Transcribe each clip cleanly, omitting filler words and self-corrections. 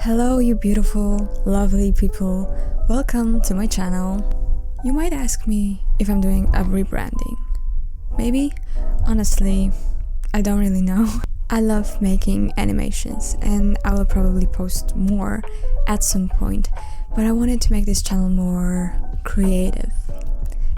Hello, you beautiful, lovely people. Welcome to my channel. You might ask me if I'm doing a rebranding. Maybe? Honestly, I don't really know. I love making animations and I will probably post more at some point, but I wanted to make this channel more creative.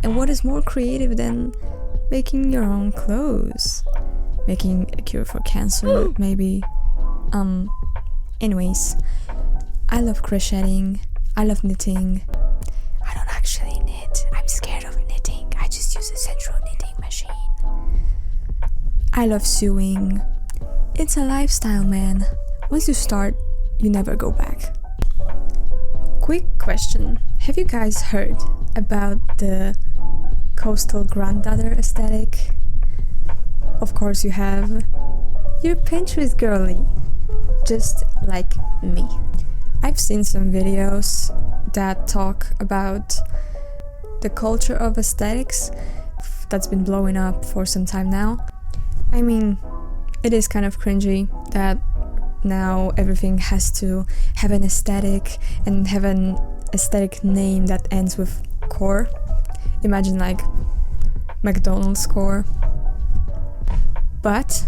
And what is more creative than making your own clothes? Making a cure for cancer, maybe? Anyways, I love crocheting, I love knitting. I don't actually knit, I'm scared of knitting, I just use a central knitting machine. I love sewing. It's a lifestyle, man. Once you start, you never go back. Quick question, have you guys heard about the coastal granddaughter aesthetic? Of course you have. You're Pinterest girly, just like me. I've seen some videos that talk about the culture of aesthetics that's been blowing up for some time now. I mean, it is kind of cringy that now everything has to have an aesthetic and have an aesthetic name that ends with core. Imagine like McDonald's core. But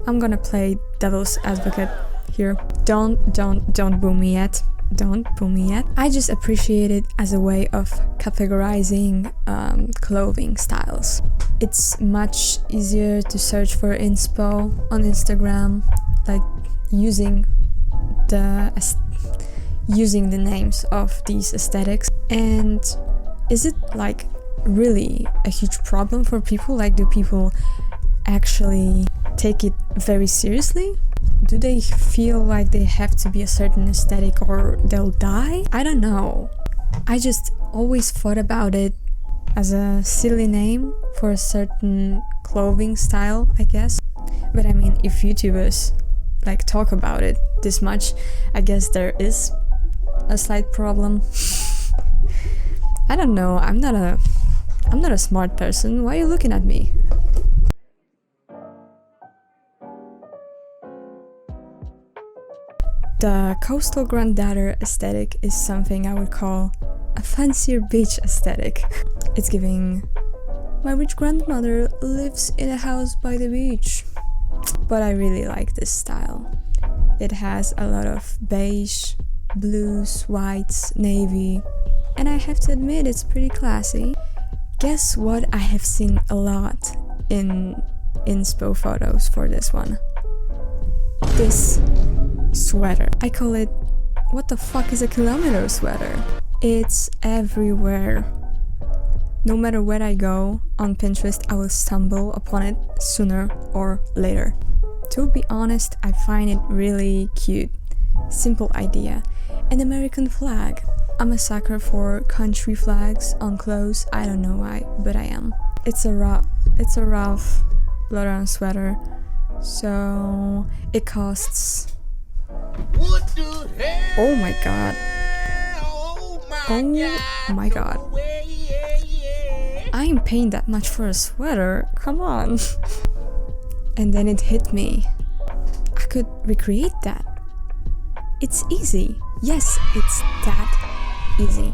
I'm gonna play devil's advocate here. Don't boo me yet. Don't boo me yet. I just appreciate it as a way of categorizing clothing styles. It's much easier to search for inspo on Instagram, like using the names of these aesthetics. And is it like really a huge problem for people? Like, do people actually take it very seriously? Do they feel like they have to be a certain aesthetic or they'll die? I don't know. I just always thought about it as a silly name for a certain clothing style, I guess. But I mean, if YouTubers like talk about it this much, I guess there is a slight problem. I don't know. I'm not a smart person. Why are you looking at me? The coastal granddaughter aesthetic is something I would call a fancier beach aesthetic. It's giving, my rich grandmother lives in a house by the beach. But I really like this style. It has a lot of beige, blues, whites, navy, and I have to admit it's pretty classy. Guess what I have seen a lot in inspo photos for this one? This sweater. I call it, what the fuck is a kilometer sweater? It's everywhere. No matter where I go on Pinterest, I will stumble upon it sooner or later. To be honest, I find it really cute. Simple idea. An American flag. I'm a sucker for country flags on clothes. I don't know why, but I am. It's a Ralph Lauren sweater. So it costs, oh my god, oh my god, I ain't paying that much for a sweater, come on. And then it hit me, I could recreate that. It's easy. Yes, it's that easy.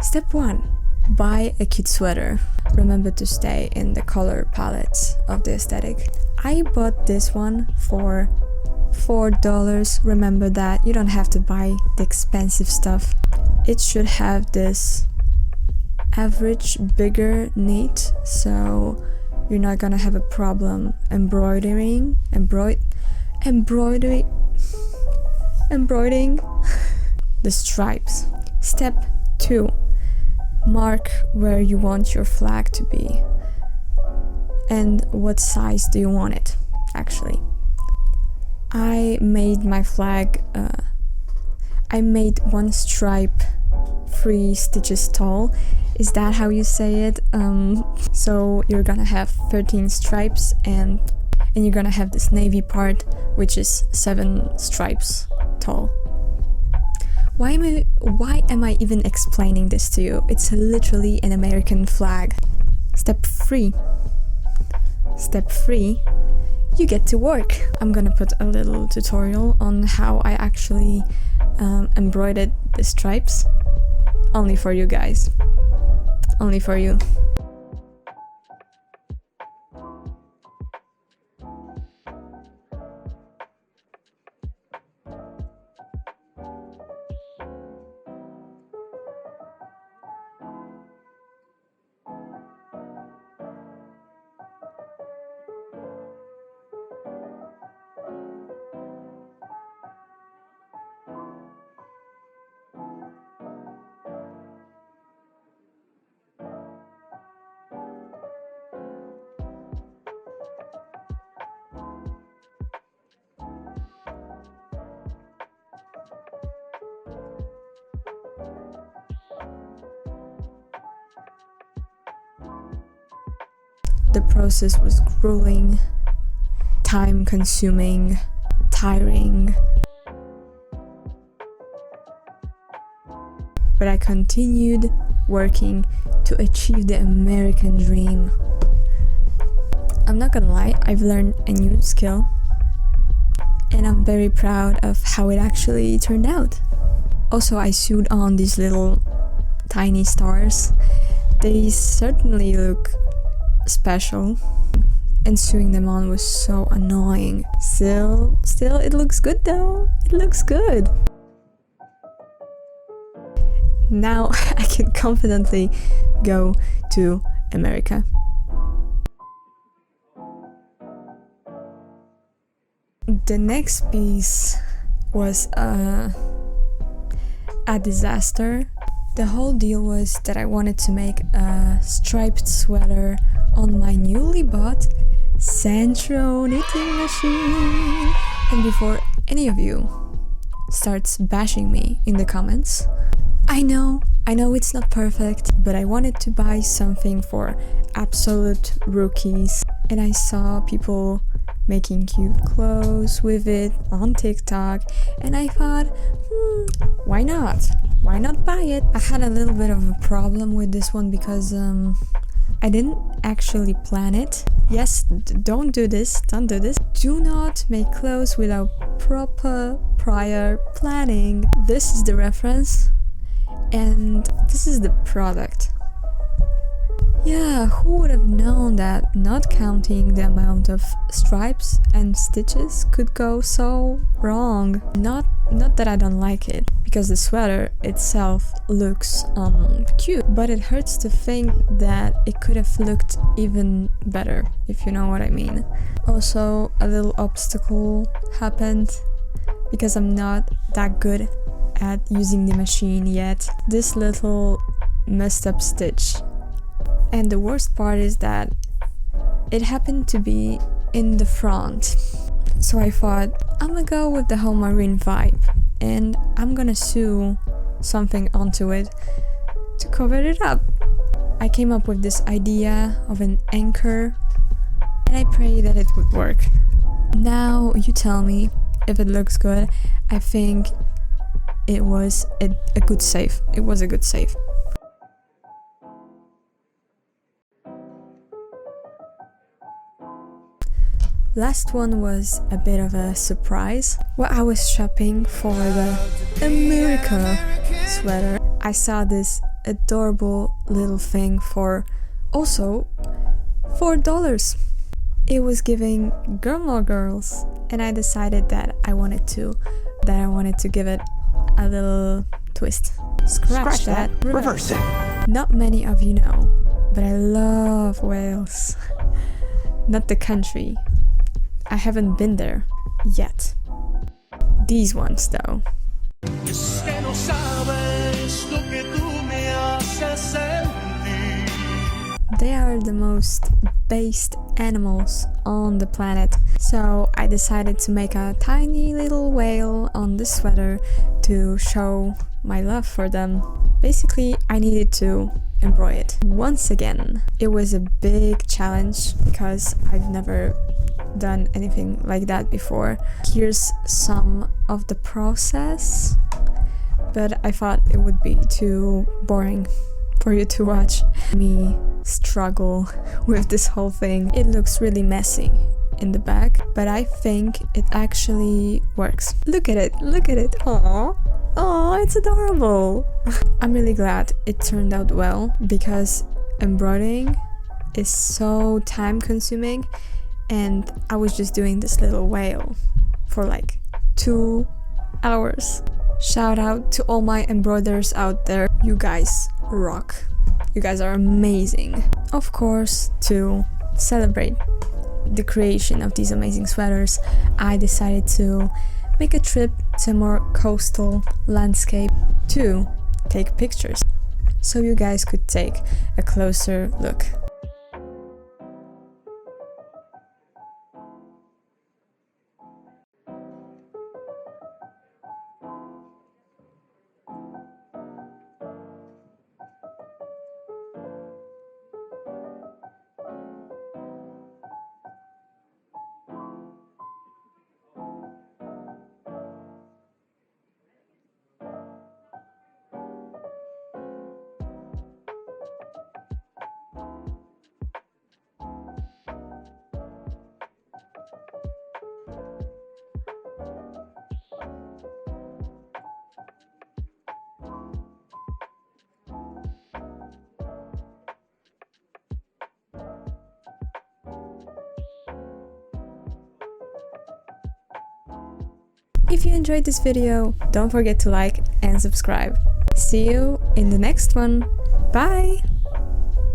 Step 1. Buy a cute sweater. Remember to stay in the color palette of the aesthetic. I bought this one for $4. Remember that you don't have to buy the expensive stuff. It should have this average bigger knit, so you're not gonna have a problem embroidering the stripes. Step 2. Mark where you want your flag to be and what size do you want it, actually. I made my flag, I made one stripe 3 stitches tall. Is that how you say it? So you're gonna have 13 stripes and you're gonna have this navy part which is 7 stripes tall. Why am I even explaining this to you? It's literally an American flag. Step 3. Step 3. You get to work. I'm gonna put a little tutorial on how I actually embroidered the stripes. Only for you guys. Only for you. The process was grueling, time-consuming, tiring. But I continued working to achieve the American dream. I'm not gonna lie, I've learned a new skill, and I'm very proud of how it actually turned out. Also, I sewed on these little tiny stars. They certainly look special, and sewing them on was so annoying. Still, it looks good though. It looks good. Now I can confidently go to America. The next piece was a disaster. The whole deal was that I wanted to make a striped sweater on my newly bought Centro knitting machine. And before any of you starts bashing me in the comments, I know it's not perfect, but I wanted to buy something for absolute rookies, and I saw people making cute clothes with it on TikTok, and I thought, why not? Why not buy it? I had a little bit of a problem with this one because I didn't actually plan it. Yes, don't do this. Do not make clothes without proper prior planning. This is the reference, and this is the product. Yeah, who would have known that not counting the amount of stripes and stitches could go so wrong? Not that I don't like it, because the sweater itself looks cute, but it hurts to think that it could have looked even better, if you know what I mean. Also, a little obstacle happened because I'm not that good at using the machine yet. This little messed up stitch. And the worst part is that it happened to be in the front. So I thought, I'm gonna go with the whole marine vibe, and I'm gonna sew something onto it to cover it up. I came up with this idea of an anchor, and I pray that it would work. Now you tell me if it looks good. I think it was a good save. It was a good save. Last one was a bit of a surprise. While I was shopping for the America sweater, I saw this adorable little thing for also $4. It was giving Gilmore Girls, and I decided that I wanted to give it a little twist. Scratch that, reverse it. Not many of you know, but I love Wales. Not the country. I haven't been there yet. These ones though. They are the most based animals on the planet. So I decided to make a tiny little whale on the sweater to show my love for them. Basically, I needed to embroider it. Once again, it was a big challenge because I've never done anything like that before. Here's some of the process, but I thought it would be too boring for you to watch me struggle with this whole thing. It looks really messy in the back, but I think it actually works. Look at it, look at it. Aww. Oh, it's adorable. I'm really glad it turned out well, because embroidering is so time consuming, and I was just doing this little whale for like 2 hours. Shout out to all my embroiders out there. You guys rock. You guys are amazing. Of course, to celebrate the creation of these amazing sweaters, I decided to make a trip to a more coastal landscape to take pictures, so you guys could take a closer look. If you enjoyed this video, don't forget to like and subscribe. See you in the next one. Bye!